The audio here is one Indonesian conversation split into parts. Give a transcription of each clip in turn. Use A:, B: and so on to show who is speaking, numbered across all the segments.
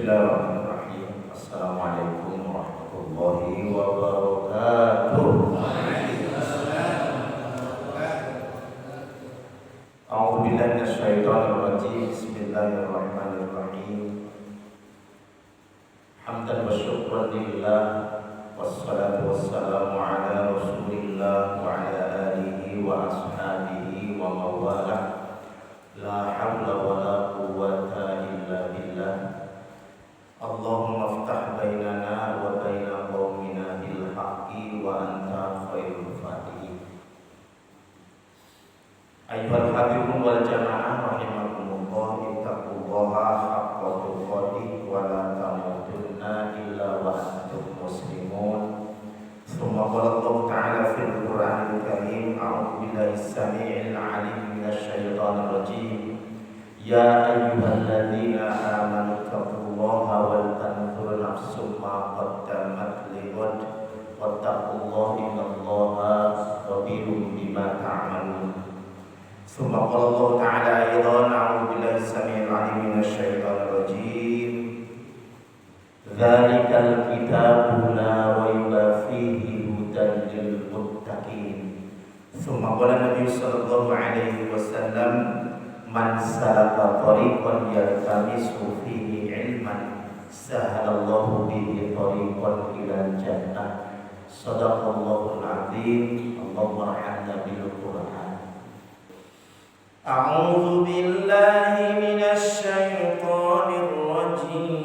A: Bismillahirrahmanirrahim. Assalamualaikum warahmatullahi wabarakatuh. A'udzu billahi minasyaitonir rajim. Bismillahirrahmanirrahim. Hamdan wa syukran lillah, wassalatu wassalamu ala Rasulillah wa ala alihi wa ashabihi wa mawalah. La haula wa la quwwata illa billah. Allahumma aftah bainana wa baina qaumina bil haqqi wa anta khairul fatihin. Ayyuhal habibun wal jamaah rahimakumullah, ittaqullaha haqqa tuqatih wa la tamutunna illa wa antum muslimun. Tsumma qala Allah ta'ala fil Qur'anil Karim, a'udzu billahi as-sami'il 'alim minasy syaithanir rajim. Ya ayyuhalladzina amanu taqullaha wal tanzur nafsum ma qaddamat lighad wattaqullaha innallaha khabirun bima ta'malun. Tsumma qala Allah ta'ala aidan, a'udzu billahi as-sami'il 'alim minasy syaithanir rajim. Dzalikal kitabu la raiba fihi hudan lil muttaqin. Tsumma qala Nabi sallallahu alaihi wasallam, man salaka tariqan yaltamisu fihi ilman sahalallahu bihi tariqan ilal jannah. Shadaqallahul azim. Allahumma arhamna bil Qur'an. A'udzu billahi minasy syaithanir rajim.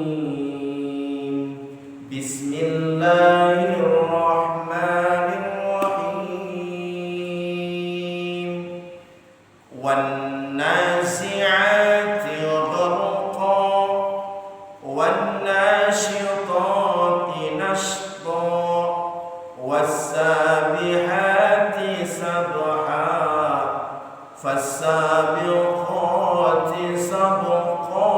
A: Bismillahirrahmanirrahim. Wan nazi'ati gharqa wan nashitati nashta was-sabihati sabha fas-sabiqati sabqa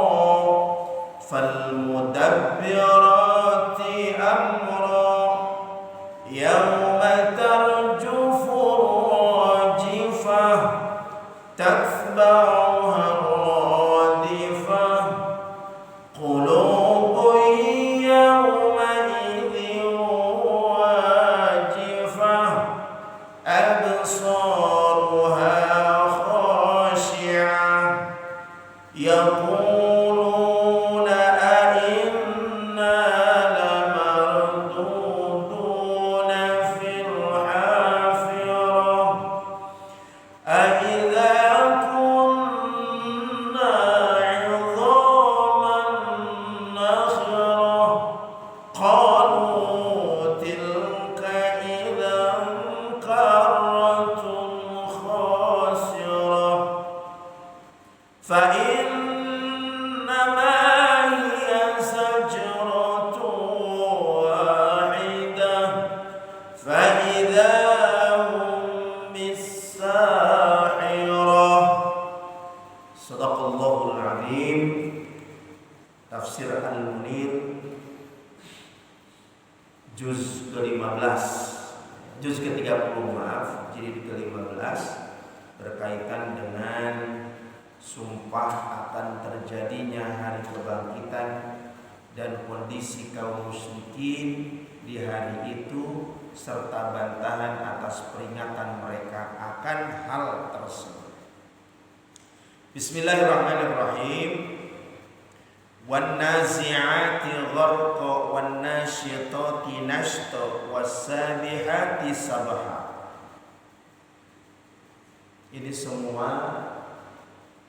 A: fal-mudabbirati amra yawma tarjufu rajifah tatba'uha radifah qulubun yawma idhin wajifah absaruha khashi'ah yaquluna a'inna lamarduduna fil hafirah a'idza kunna 'idhaman nakhirah qalu tilka idzan karratun khasirah fa innama hiya sajratun wahidah fa idza hum bis-sahirah. Shadaqallahul azim. Tafsir Al-Munir juz ke-15, juz ke-30 maaf, jilid ke-15, berkaitan dengan sumpah akan terjadinya hari kebangkitan dan kondisi kaum musyrikin di hari itu serta bantahan atas peringatan mereka akan hal tersebut. Bismillahirrahmanirrahim. Wan nazi'ati gharqa wan nasyitati nashta was-sabihati sabha. Ini semua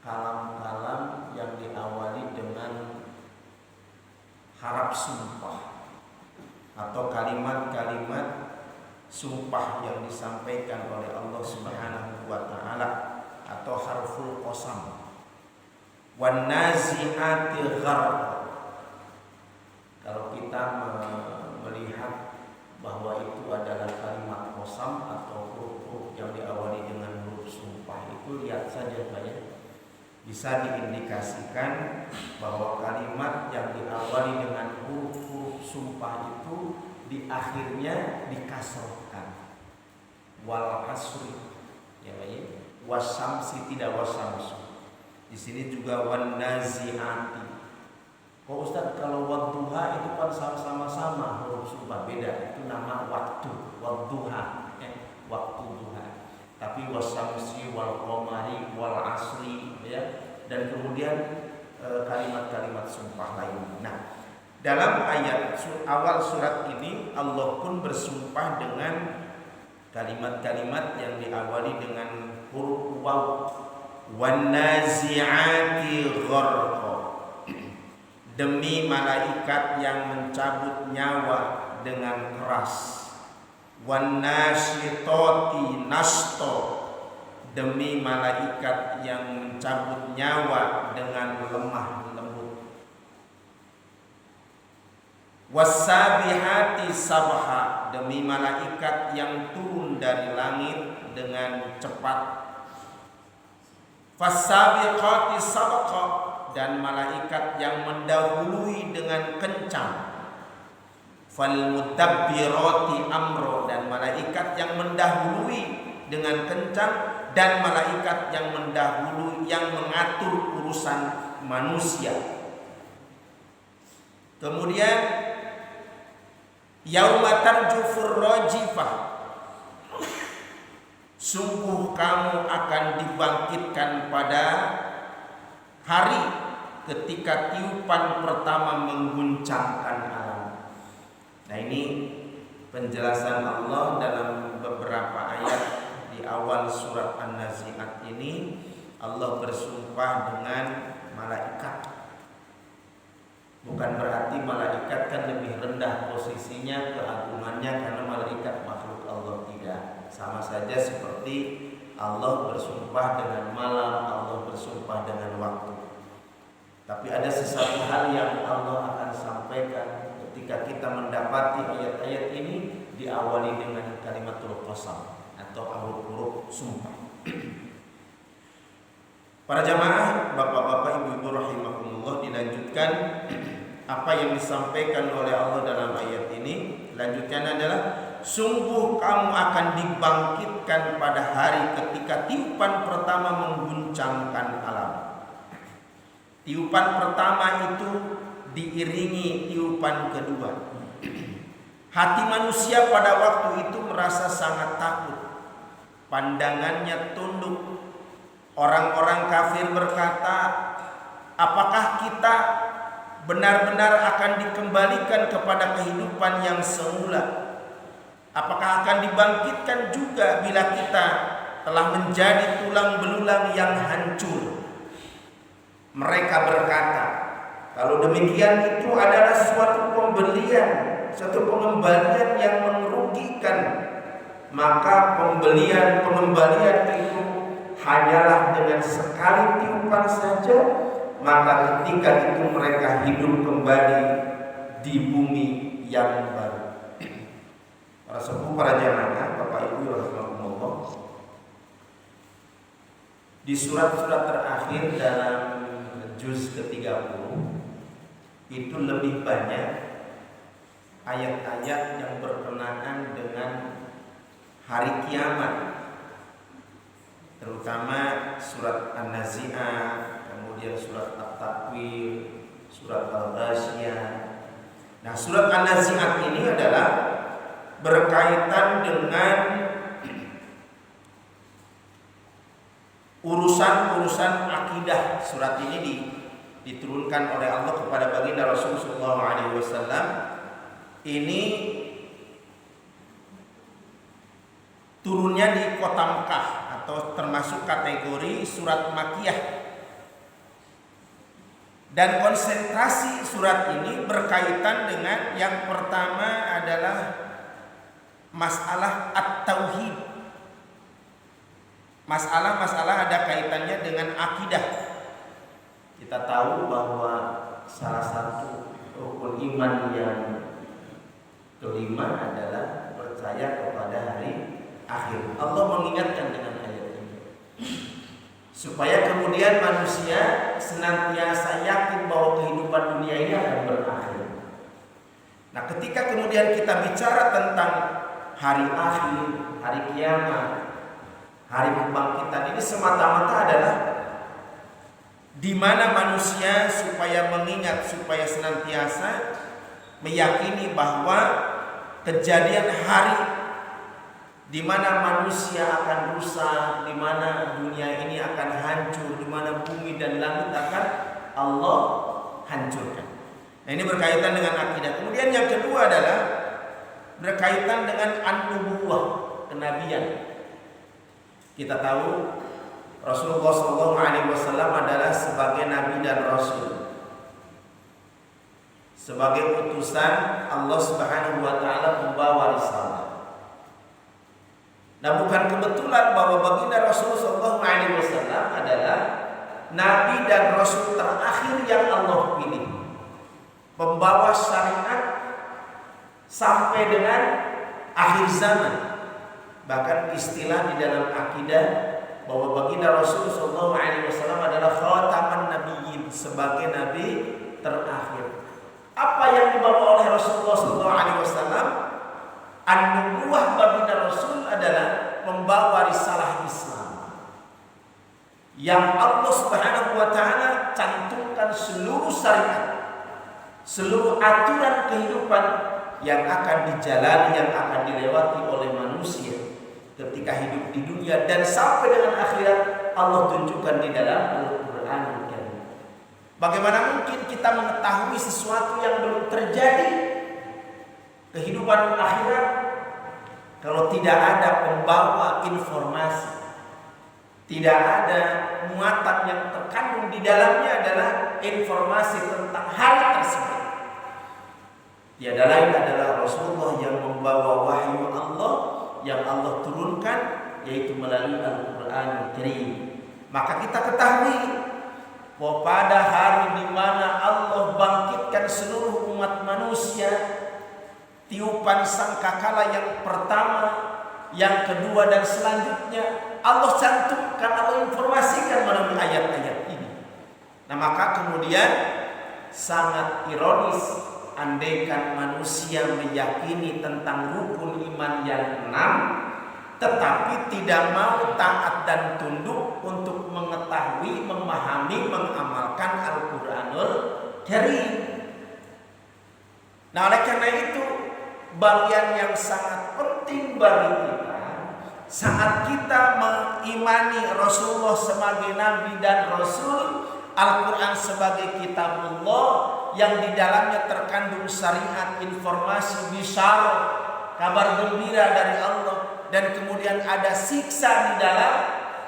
A: kalam-kalam yang diawali dengan harap sumpah atau kalimat-kalimat sumpah yang disampaikan oleh Allah Subhanahu wa taala atau harful qasam. Wan nazi'ati gharqa. Kalau kita melihat bahwa itu adalah kalimat qasam atau huruf yang diawali dengan huruf sumpah, itu lihat saja Pak ya. Bisa diindikasikan bahwa kalimat yang diawali dengan huruf sumpah itu di akhirnya dikasrohkan. Wal asri, ya Pak ya. Wasamsi tidak wasamsu. Di sini juga wan nazi'ati. Oh Ustaz, kalau wadduha itu kan sama-sama huruf sumpah, beda. Itu nama waktu, wadduha, waktu duha. Tapi wasamsi wal qamari wal asri, ya. Dan kemudian kalimat-kalimat sumpah lainnya. Nah, dalam ayat awal surat ini Allah pun bersumpah dengan kalimat-kalimat yang diawali dengan huruf waw. Wan nazi'ati gharqa. Demi malaikat yang mencabut nyawa dengan keras. Wan nasyitati nashta. Demi malaikat yang mencabut nyawa dengan lemah lembut. Wasabihati sabha. Demi malaikat yang turun dari langit dengan cepat. Fasabiqati sabqa. Dan malaikat yang mendahului dengan kencang. Fal mudabbirati amro. Dan malaikat yang mendahului dengan kencang. Dan malaikat yang mendahului, yang mengatur urusan manusia. Kemudian yauma tarjufur rajifah. Sungguh kamu akan dibangkitkan pada hari ketika tiupan pertama mengguncangkan alam. Nah, ini penjelasan Allah dalam beberapa ayat di awal surat An-Nazi'at ini. Allah bersumpah dengan malaikat. Bukan berarti malaikat kan lebih rendah posisinya, keagungannya, karena malaikat makhluk Allah, tidak. Sama saja seperti Allah bersumpah dengan malam, Allah bersumpah dengan waktu. Tapi ada sesuatu hal yang Allah akan sampaikan ketika kita mendapati ayat-ayat ini diawali dengan kalimatul qasam atau huruf sumpah. Para jamaah, bapak-bapak, ibu-ibu rahimakumullah, dilanjutkan apa yang disampaikan oleh Allah dalam ayat ini. Lanjutnya adalah sungguh kamu akan dibangkitkan pada hari ketika tiupan pertama mengguncangkan alam. Tiupan pertama itu diiringi tiupan kedua. Hati manusia pada waktu itu merasa sangat takut. Pandangannya tunduk. Orang-orang kafir berkata, apakah kita benar-benar akan dikembalikan kepada kehidupan yang semula? Apakah akan dibangkitkan juga bila kita telah menjadi tulang belulang yang hancur? Mereka berkata, kalau demikian itu adalah suatu pembelian, suatu pengembalian yang merugikan. Maka pengembalian itu hanyalah dengan sekali tiupan saja. Maka ketika itu mereka hidup kembali di bumi yang baru. Para sepuh, para jamaah, Bapak Ibu rahimakumullah, di surat-surat terakhir dalam juz ke-30 itu lebih banyak ayat-ayat yang berkenaan dengan hari kiamat, terutama surat An-Nazi'at, kemudian surat At-Takwir, surat Al-Ghasyiyah. Nah, surat An-Nazi'at ini adalah berkaitan dengan urusan-urusan akidah. Surat ini diturunkan oleh Allah kepada baginda Rasulullah SAW. Ini turunnya di kota Mekah atau termasuk kategori surat Makkiyah. Dan konsentrasi surat ini berkaitan dengan yang pertama adalah masalah at-tauhid. Masalah-masalah ada kaitannya dengan akidah. Kita tahu bahwa salah satu rukun iman yang kelima adalah percaya kepada hari akhir. Allah mengingatkan dengan ayat ini supaya kemudian manusia senantiasa yakin bahwa kehidupan dunia ini akan berakhir. Nah, ketika kemudian kita bicara tentang hari akhir, hari kiamat, hari kebangkitan, ini semata-mata adalah
B: di mana manusia supaya mengingat, supaya senantiasa meyakini bahwa kejadian hari di mana manusia akan rusak, di mana dunia ini akan hancur, di mana bumi dan langit akan Allah hancurkan. Nah, ini berkaitan dengan akidah. Kemudian yang kedua adalah berkaitan dengan an-nubuwah, kenabian. Kita tahu Rasulullah SAW adalah sebagai nabi dan rasul, sebagai utusan Allah Subhanahu wa taala membawa risalah. Nah, bukan kebetulan bahwa baginda Rasulullah SAW adalah nabi dan rasul terakhir yang Allah pilih, membawa syariat sampai dengan akhir zaman. Bahkan istilah di dalam akidah bahwa baginda Rasulullah SAW adalah khataman nabiyyin, sebagai nabi terakhir. Apa yang dibawa oleh Rasulullah SAW? An-nubuwah baginda Rasul adalah membawa risalah Islam yang Allah Subhanahu wa taala cantumkan seluruh syariat, seluruh aturan kehidupan yang akan dijalani, yang akan dilewati oleh manusia ketika hidup di dunia dan sampai dengan akhirat, Allah tunjukkan di dalam Al-Qur'an. Bagaimana mungkin kita mengetahui sesuatu yang belum terjadi, kehidupan akhirat, kalau tidak ada pembawa informasi, tidak ada muatan yang terkandung di dalamnya adalah informasi tentang hal tersebut. Tiada lain adalah Rasulullah yang membawa wahyu Allah yang Allah turunkan, yaitu melalui Al-Qur'an Karim. Maka kita ketahui bahwa pada hari di mana Allah bangkitkan seluruh umat manusia, tiupan sangkakala yang pertama, yang kedua dan selanjutnya Allah cantumkan, Allah informasikan melalui ayat-ayat ini. Nah, maka kemudian sangat ironis andaikan manusia meyakini tentang rukun iman yang 6, tetapi tidak mau taat dan tunduk untuk mengetahui, memahami, mengamalkan Al-Quranul Karim. Nah, oleh karena itu bagian yang sangat penting bagi kita saat kita mengimani Rasulullah sebagai Nabi dan Rasul, Al-Quran sebagai kitabullah yang di dalamnya terkandung syariat, informasi, bisyarah, kabar gembira dari Allah, dan kemudian ada siksa di dalam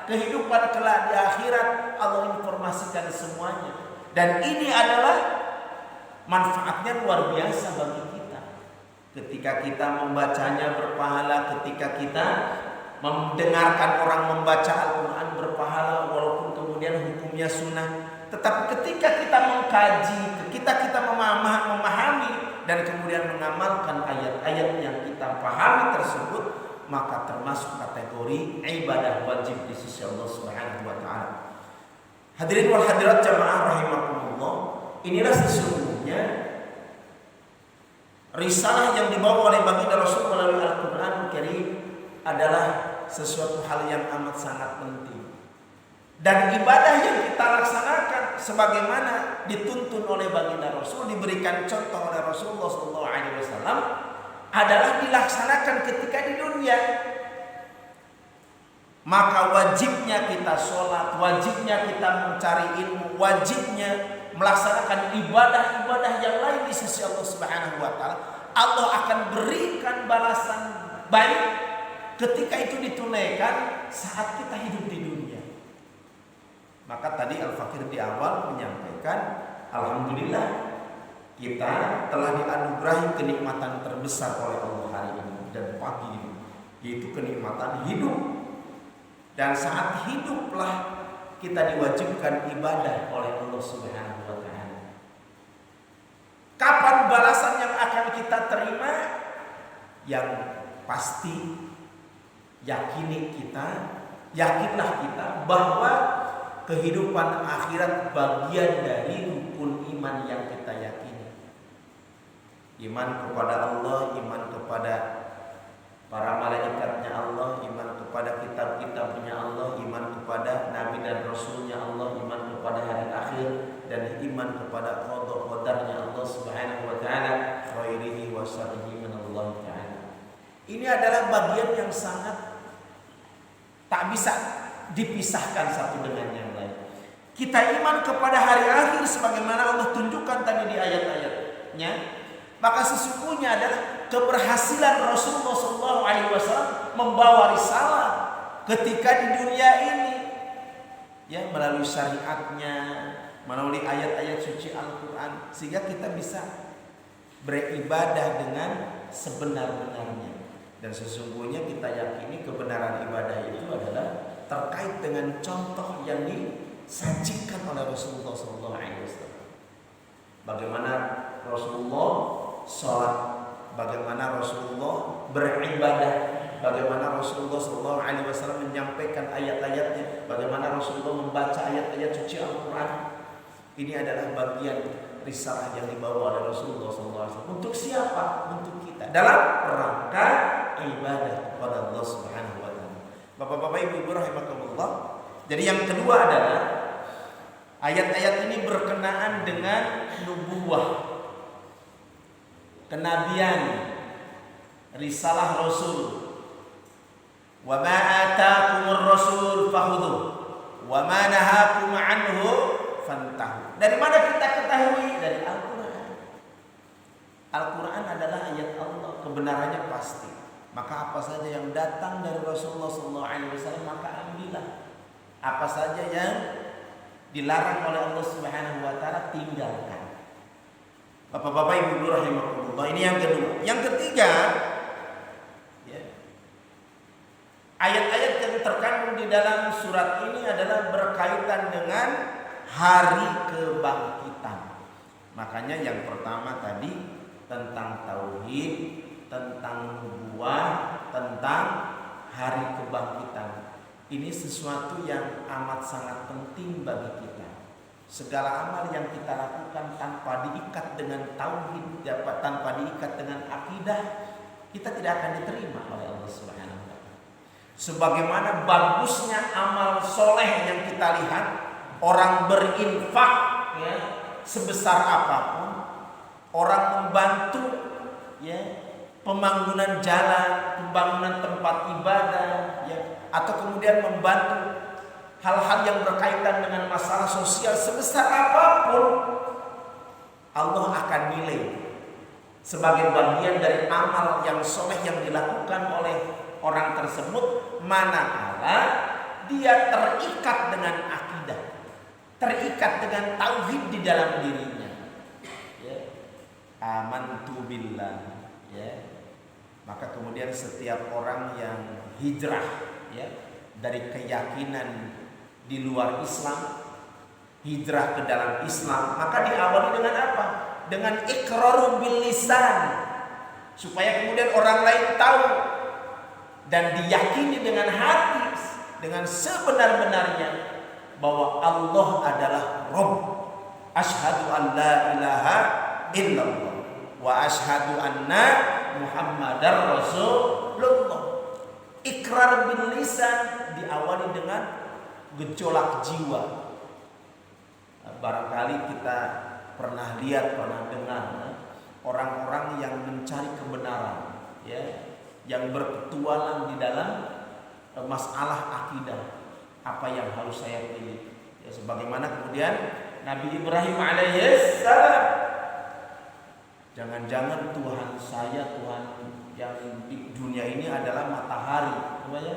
B: kehidupan kelak di akhirat. Allah informasikan semuanya, dan ini adalah manfaatnya luar biasa bagi kita. Ketika kita membacanya berpahala, ketika kita mendengarkan orang membaca Al-Quran berpahala, walaupun kemudian hukumnya sunnah. Tetapi ketika kita mengkaji, ketika kita memahami dan kemudian mengamalkan ayat-ayat yang kita pahami tersebut, maka termasuk kategori ibadah wajib di sisi Allah Subhanahu wa taala. Hadirin wal hadirat jamaah rahimakumullah, inilah sesungguhnya risalah yang dibawa oleh baginda Rasul melalui Al-Qur'an Karim adalah sesuatu hal yang amat sangat penting. Dan ibadah yang kita laksanakan sebagaimana dituntun oleh baginda Rasul, diberikan contoh oleh Rasulullah SAW, adalah dilaksanakan ketika di dunia. Maka wajibnya kita sholat, wajibnya kita mencari ilmu, wajibnya melaksanakan ibadah-ibadah yang lain di sisi Allah Subhanahu wa taala. Allah akan berikan balasan baik ketika itu ditunaikan saat kita hidup di dunia. Maka tadi Al-Fakir di awal menyampaikan, alhamdulillah kita telah dianugerahi kenikmatan terbesar oleh Allah hari ini dan pagi ini, yaitu kenikmatan hidup. Dan saat hiduplah kita diwajibkan ibadah oleh Allah Subhanahu wa taala. Kapan balasan yang akan kita terima? Yang pasti yakinlah kita bahwa kehidupan akhirat bagian dari rukun iman yang kita yakini. Iman kepada Allah, iman kepada para malaikatnya Allah, iman kepada kitab-kitabnya Allah, iman kepada Nabi dan Rasulnya Allah, iman kepada hari akhir dan iman kepada qada qadarnya Allah Subhanahu wa taala, khairihi wa syarrihi min Allah taala. Ini adalah bagian yang sangat tak bisa dipisahkan satu dengan yang lain. Kita iman kepada hari akhir sebagaimana Allah tunjukkan tadi di ayat-ayatnya, maka sesungguhnya adalah keberhasilan Rasulullah SAW membawa risalah ketika di dunia ini, ya, melalui syariatnya, melalui ayat-ayat suci Al-Quran, sehingga kita bisa beribadah dengan sebenar-benarnya. Dan sesungguhnya kita yakini kebenaran ibadah itu adalah terkait dengan contoh yang disajikan oleh Rasulullah SAW. Bagaimana Rasulullah sholat, bagaimana Rasulullah beribadah, bagaimana Rasulullah SAW menyampaikan ayat-ayatnya, bagaimana Rasulullah membaca ayat-ayat suci Al-Quran. Ini adalah bagian risalah yang dibawa oleh Rasulullah SAW. Untuk siapa? Untuk kita, dalam rangka ibadah kepada Allah Subhanahu wa taala. Bapak-bapak, Ibu-ibu rahimakumullah. Jadi yang kedua adalah ayat-ayat ini berkenaan dengan nubuwah, kenabian, risalah Rasul. Wa ma ataakumur rasul fakhudhu wa ma nahakum anhu fantahu. Dari mana kita ketahui? Dari Al-Quran. Al-Quran adalah ayat Allah, kebenarannya pasti. Maka apa saja yang datang dari Rasulullah SAW maka ambillah. Apa saja yang dilarang oleh Allah Subhanahu wa taala tinggalkan. Bapak-bapak, Ibu rahimakumullah. Ini yang kedua. Yang ketiga, ya, ayat-ayat yang terkandung di dalam surat ini adalah berkaitan dengan hari kebangkitan. Makanya yang pertama tadi tentang tauhid, tentang nubuwah, tentang hari kebangkitan. Ini sesuatu yang amat sangat penting bagi kita. Segala amal yang kita lakukan tanpa diikat dengan tauhid, tanpa diikat dengan akidah, kita tidak akan diterima oleh Allah Subhanahu wa taala. Sebagaimana bagusnya amal soleh yang kita lihat, orang berinfak, ya, sebesar apapun, orang membantu, ya, pembangunan jalan, pembangunan tempat ibadah, ya, atau kemudian membantu hal-hal yang berkaitan dengan masalah sosial sebesar apapun, Allah akan nilai sebagai bagian dari amal yang soleh yang dilakukan oleh orang tersebut, manakala dia terikat dengan akidah, terikat dengan tauhid di dalam dirinya, ya. Amantu billah, ya. Maka kemudian setiap orang yang hijrah, ya, dari keyakinan di luar Islam, hijrah ke dalam Islam, maka diawali dengan apa? Dengan iqrar bil lisan, supaya kemudian orang lain tahu dan diyakini dengan hati, dengan sebenar-benarnya bahwa Allah adalah Rabb. Asyhadu an la ilaha illallah wa asyhadu anna Muhammadar Rasulullah. Ikrar bil lisan diawali dengan gejolak jiwa. Barangkali kita pernah lihat, pernah dengar, orang-orang yang mencari kebenaran, ya, yang berpetualang di dalam masalah akidah. Apa yang harus saya pilih? Ya, sebagaimana kemudian Nabi Ibrahim alaihissalam, jangan-jangan Tuhan saya, Tuhan yang di dunia ini adalah matahari, ya?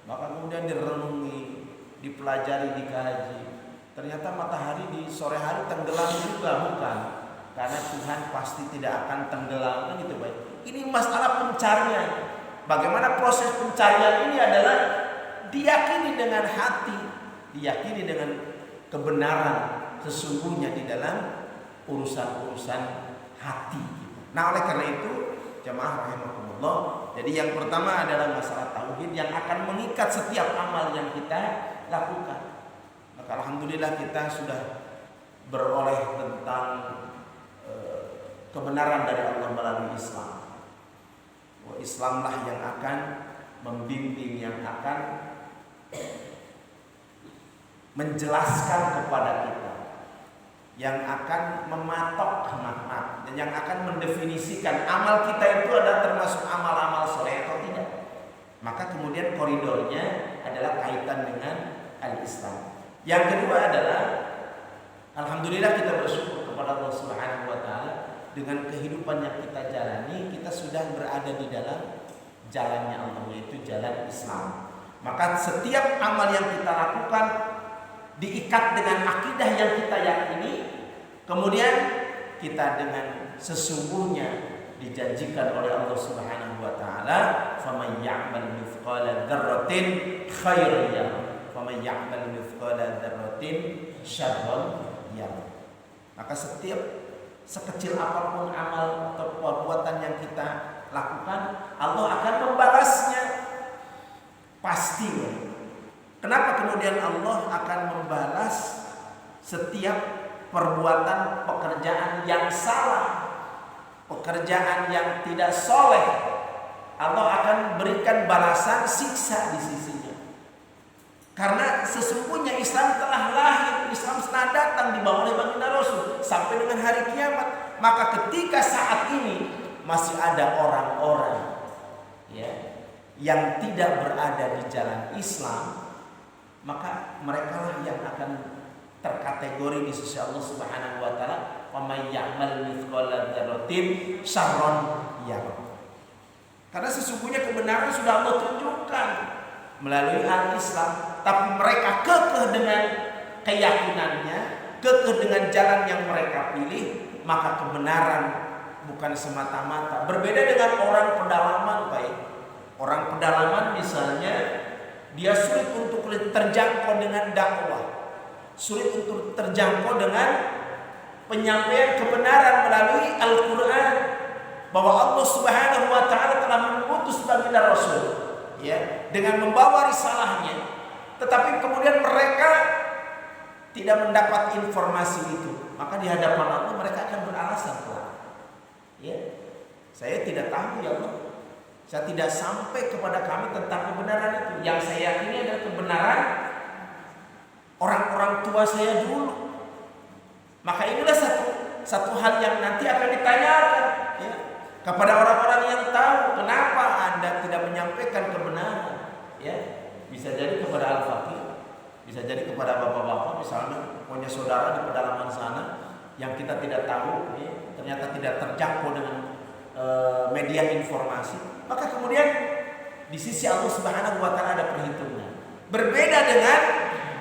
B: Maka kemudian direnungi, dipelajari, dikaji. Ternyata matahari di sore hari tenggelam juga, bukan? Karena Tuhan pasti tidak akan tenggelam, kan gitu, baik. Ini masalah pencarian. Bagaimana proses pencarian ini adalah diyakini dengan hati, diyakini dengan kebenaran sesungguhnya di dalam urusan-urusan hati. Nah, oleh karena itu, jamaah rahimakumullah, jadi yang pertama adalah masalah tauhid yang akan mengikat setiap amal yang kita lakukan. Maka alhamdulillah kita sudah beroleh tentang kebenaran dari Allah melalui Islam. Islamlah yang akan membimbing, yang akan menjelaskan kepada kita, yang akan mematok dan yang akan mendefinisikan amal kita itu adalah termasuk amal-amal soleh atau tidak. Maka kemudian koridornya adalah kaitan dengan al-Islam. Yang kedua adalah alhamdulillah kita bersyukur kepada Allah Subhanahu wa taala dengan kehidupan yang kita jalani, kita sudah berada di dalam jalannya Allah, yaitu jalan Islam. Maka setiap amal yang kita lakukan diikat dengan akidah yang kita yakini, kemudian kita dengan sesungguhnya dijanjikan oleh Allah Subhanahu wa taala, "Faman ya'mal mithqala dzarratin khairan yarah, faman ya'mal mithqala dzarratin syarran yarah." Maka setiap sekecil apapun amal atau perbuatan yang kita lakukan, Allah akan membalasnya pasti. Kenapa kemudian Allah akan membalas setiap perbuatan pekerjaan yang salah, pekerjaan yang tidak soleh? Allah akan berikan balasan siksa di sisinya. Karena sesungguhnya Islam telah lahir, Islam telah datang dibawa oleh baginda Rasul sampai dengan hari kiamat. Maka ketika saat ini masih ada orang-orang yang tidak berada di jalan Islam, maka merekalah yang akan terkategori di sisi Allah Subhanahu wa taala, "Wa may ya'mal mithqala dzarratin syarran yarah." Karena sesungguhnya kebenaran sudah Allah tunjukkan melalui al-Islam, tapi mereka kekeh dengan keyakinannya, kekeh dengan jalan yang mereka pilih, maka kebenaran bukan semata-mata. Berbeda dengan orang pedalaman, baik. Orang pedalaman misalnya, dia sulit untuk terjangkau dengan dakwah, sulit untuk terjangkau dengan penyampaian kebenaran melalui Al-Quran, bahwa Allah Subhanahu wa taala telah mengutus baginda Rasul dengan membawa risalahnya, tetapi kemudian mereka tidak mendapat informasi itu, maka di hadapan Allah mereka akan beralasan, saya tidak tahu ya Allah, saya tidak sampai kepada kami tentang kebenaran itu. Yang saya yakini adalah kebenaran orang-orang tua saya dulu. Maka inilah satu hal yang nanti akan ditanyakan kepada orang-orang yang tahu, kenapa Anda tidak menyampaikan kebenaran. Bisa jadi kepada al-faqih, bisa jadi kepada bapak-bapak, misalnya punya saudara di pedalaman sana yang kita tidak tahu, ternyata tidak terjangkau dengan media informasi. Maka kemudian di sisi Allah Subhanahu wa taala ada perhitungan. Berbeda dengan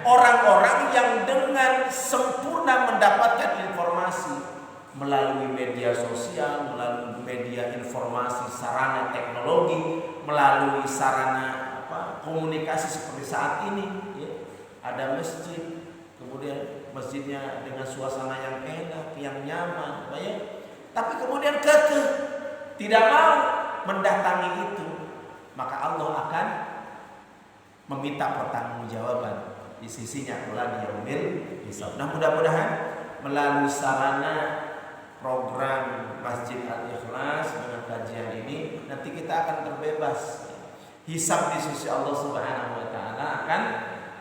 B: orang-orang yang dengan sempurna mendapatkan informasi melalui media sosial, melalui media informasi, sarana teknologi, melalui sarana komunikasi seperti saat ini. Ada masjid, kemudian masjidnya dengan suasana yang enak, yang nyaman, tapi kemudian kekeh tidak mau mendatangi itu, maka Allah akan meminta pertanggungjawaban di sisinya pula di yaumil hisab. Nah, mudah-mudahan melalui sarana program Masjid Al-Ikhlas dengan kajian ini nanti kita akan terbebas hisab di sisi Allah Subhanahu wa taala akan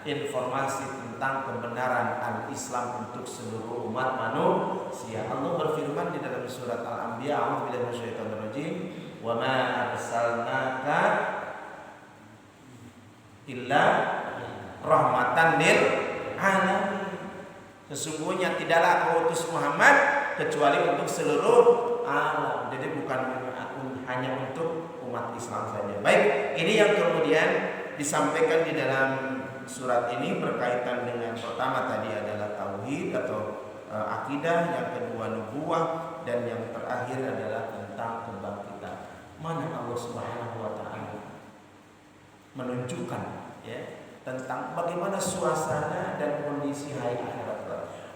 B: informasi tentang kebenaran al-Islam untuk seluruh umat manusia. Allah berfirman di dalam surat Al-Anbiya, a'udzubillahi minasyaitonir rajim, "Wa ma arsalnaka illa rahmatan lil alamin." Sesungguhnya tidaklah aku utus Muhammad kecuali untuk seluruh alam. Jadi bukan hanya untuk umat Islam saja. Baik, ini yang kemudian disampaikan di dalam surat ini berkaitan dengan pertama tadi adalah tauhid atau akidah, yang kedua nubuwah, dan yang terakhir adalah tentang kebangkitan. Mana Allah Subhanahu wa taala menunjukkan tentang bagaimana suasana dan kondisi hari akhirat.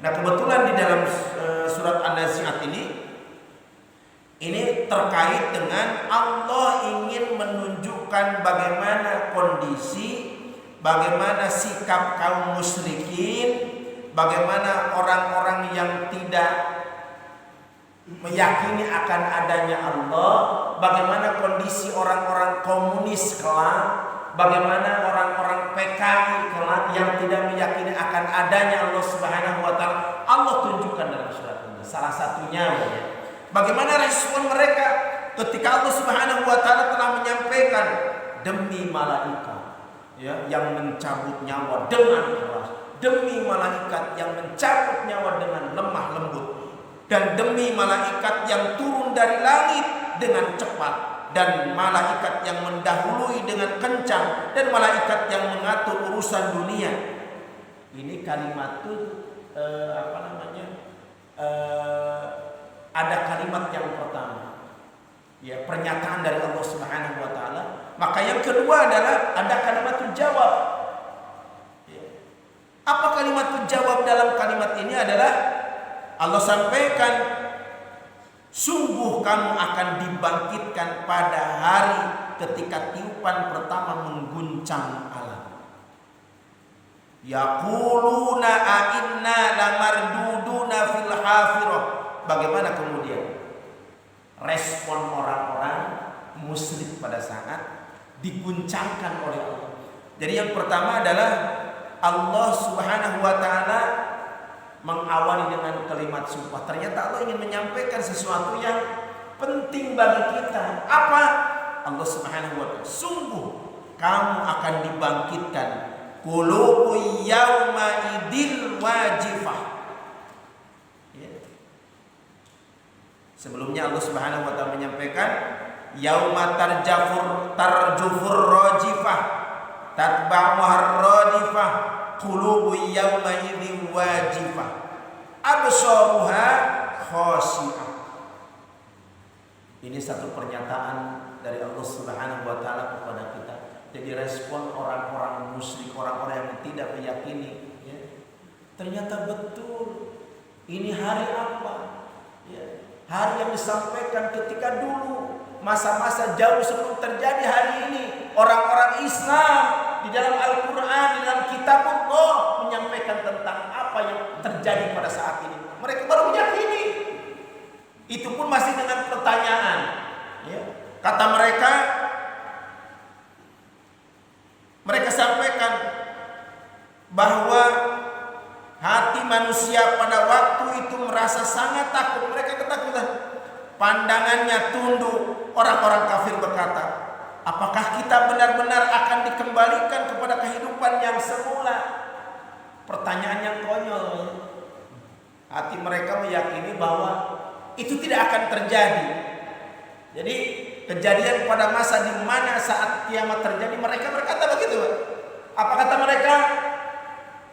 B: Nah, kebetulan di dalam surat An-Nazi'at ini terkait dengan Allah ingin menunjukkan bagaimana kondisi, bagaimana sikap kaum musyrikin, bagaimana orang-orang yang tidak meyakini akan adanya Allah, bagaimana kondisi orang-orang komunis kelak, bagaimana orang-orang PKI kelak yang tidak meyakini akan adanya Allah Subhanahu wa taala. Allah Allah tunjukkan dalam surat ini. Salah satunya ya, bagaimana respon mereka ketika Allah Subhanahu wa taala telah menyampaikan demi malaikat ya yang mencabut nyawa dengan keras, demi malaikat yang mencabut nyawa dengan lemah lembut, dan demi malaikat yang turun dari langit dengan cepat, dan malaikat yang mendahului dengan kencang, dan malaikat yang mengatur urusan dunia. Ini kalimat itu ada kalimat yang pertama, ya, pernyataan dari Allah Subhanahu wa taala. Maka yang kedua adalah ada kalimat jawab. Ya. Apa kalimat jawab dalam kalimat ini adalah Allah sampaikan, sungguh kamu akan dibangkitkan pada hari ketika tiupan pertama mengguncang alam. Yaquluna a'inna lamarduduna fil hafirah. Bagaimana kemudian respon orang-orang musyrik pada saat diguncangkan oleh Allah? Jadi yang pertama adalah Allah Subhanahu wa taala mengawali dengan kalimat sumpah. Ternyata Allah ingin menyampaikan sesuatu yang penting bagi kita. Apa? Allah Subhanahu wa taala, sungguh kamu akan dibangkitkan. Qulubu yauma idil wajifah. Ya. Sebelumnya Allah Subhanahu wa taala menyampaikan yauma tarjufur rajifah tatba'uhar radifah qulubu yauma idil wajifah absaruha khashi'ah. Ini satu pernyataan dari Allah Subhanahu wa taala kepada kita. Jadi respon orang-orang musyrik, orang-orang yang tidak meyakini, ya, ternyata betul ini hari apa? Ya, hari yang disampaikan ketika dulu masa-masa jauh sebelum terjadi hari ini. Orang-orang Islam di dalam Al-Quran, di dalam kitab Allah menyampaikan tentang apa yang terjadi pada saat ini. Mereka baru meyakini. Itu pun masih dengan pertanyaan. Ya. Kata mereka sampaikan bahwa hati manusia pada waktu itu merasa sangat takut. Mereka ketakutan. Pandangannya tunduk. Orang-orang kafir berkata, apakah kita benar-benar akan dikembalikan kepada kehidupan yang semula? Pertanyaan yang konyol. Hati mereka meyakini bahwa itu tidak akan terjadi. Jadi kejadian pada masa di mana saat kiamat terjadi, mereka berkata begitu. Apa kata mereka?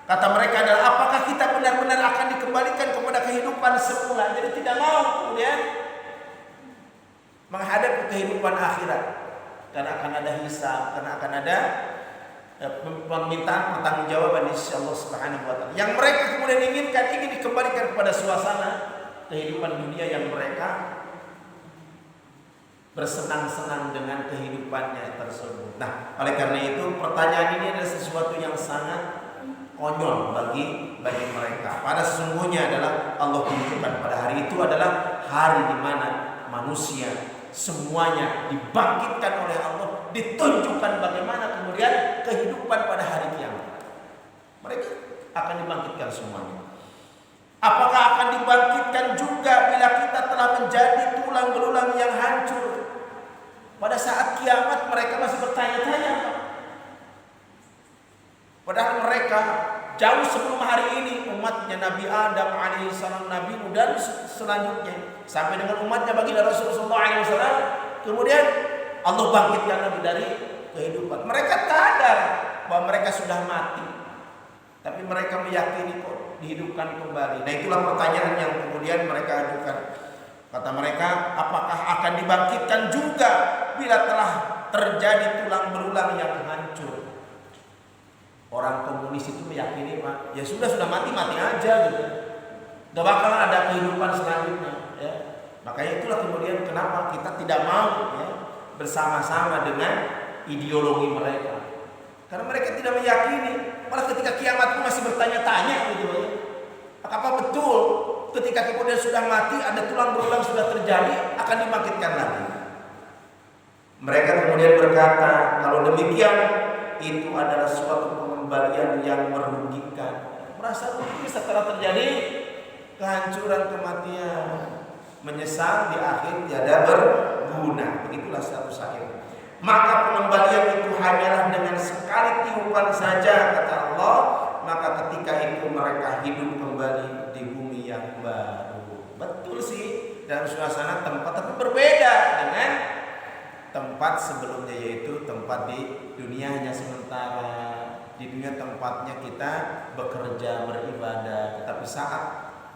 B: Kata mereka adalah, apakah kita benar-benar akan dikembalikan kepada kehidupan semula? Jadi tidak mau kemudian menghadap kehidupan akhirat, karena akan ada hisab, karena akan ada permintaan pertanggungjawaban di sisi Allah Subhanahu wa taala. Yang mereka kemudian ingin dikembalikan kepada suasana kehidupan dunia yang mereka bersenang-senang dengan kehidupannya tersebut. Nah, oleh karena itu pertanyaan ini adalah sesuatu yang sangat konyol bagi mereka. Pada sesungguhnya adalah Allah tunjukkan pada hari itu adalah hari di mana manusia semuanya dibangkitkan oleh Allah, ditunjukkan bagaimana kemudian kehidupan pada hari kiamat. Mereka akan dibangkitkan semuanya. Apakah akan dibangkitkan juga bila kita telah menjadi tulang belulang yang hancur? Pada saat kiamat mereka masih bertanya-tanya. Padahal mereka jauh sebelum hari ini umatnya Nabi Adam alaihissalam, Nabi Nuh dan selanjutnya sampai dengan umatnya baginda Rasulullah alaihissalam, kemudian Allah bangkitkan Nabi dari kehidupan. Mereka sadar bahwa mereka sudah mati, tapi mereka meyakini kok dihidupkan kembali. Nah, itulah pertanyaan yang kemudian mereka ajukan. Kata mereka, apakah akan dibangkitkan juga bila telah terjadi tulang belulang yang hancur? Orang komunis itu meyakini, Pak, ya sudah mati aja gitu. Gak bakal ada kehidupan selanjutnya, ya. Makanya itulah kemudian kenapa kita tidak mau, ya, bersama-sama dengan ideologi mereka. Karena mereka tidak meyakini. Malah ketika kiamat pun masih bertanya-tanya gitu, ya. Apa betul ketika kemudian sudah mati ada tulang belulang sudah terjadi akan dibangkitkan lagi? Mereka kemudian berkata, kalau demikian itu adalah suatu pengembalian yang merugikan. Merasa rugi setelah terjadi kehancuran, kematian, menyesal di akhir tiada berguna. Begitulah satu syair. Maka pengembalian itu hanyalah dengan sekali tiupan saja, kata Allah. Maka ketika itu mereka hidup kembali di bumi yang baru. Betul sih, dalam suasana tempat tapi berbeda dengan tempat sebelumnya, yaitu tempat di dunia hanya sementara. Di dunia tempatnya kita bekerja, beribadah, tetapi saat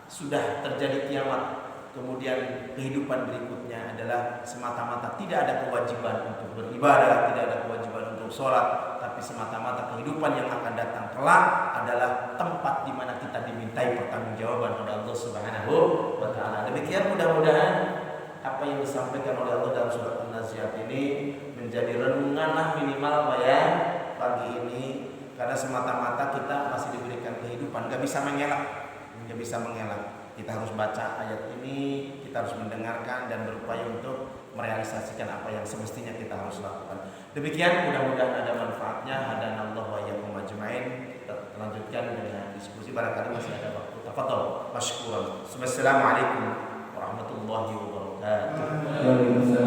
B: sudah terjadi kiamat, kemudian kehidupan berikutnya adalah semata-mata tidak ada kewajiban untuk beribadah, tidak ada kewajiban untuk sholat, tapi semata-mata kehidupan yang akan datang kelak adalah tempat di mana kita dimintai pertanggungjawaban oleh Allah Subhanahu wa taala. Demikian mudah-mudahan apa yang disampaikan oleh Allah dalam surat An-Nazi'at ini menjadi renungan minimal ya pagi ini, karena semata-mata kita masih diberikan kehidupan, gak bisa mengelak. Kita harus baca ayat ini, kita harus mendengarkan dan berupaya untuk merealisasikan apa yang semestinya kita harus lakukan. Demikian, mudah-mudahan ada manfaatnya. Hadanallahu wa iyyakum ajmain. Kita lanjutkan dengan diskusi, barangkali masih ada waktu. Tafadhol, masykuran. Wassalamualaikum warahmatullahi wabarakatuh.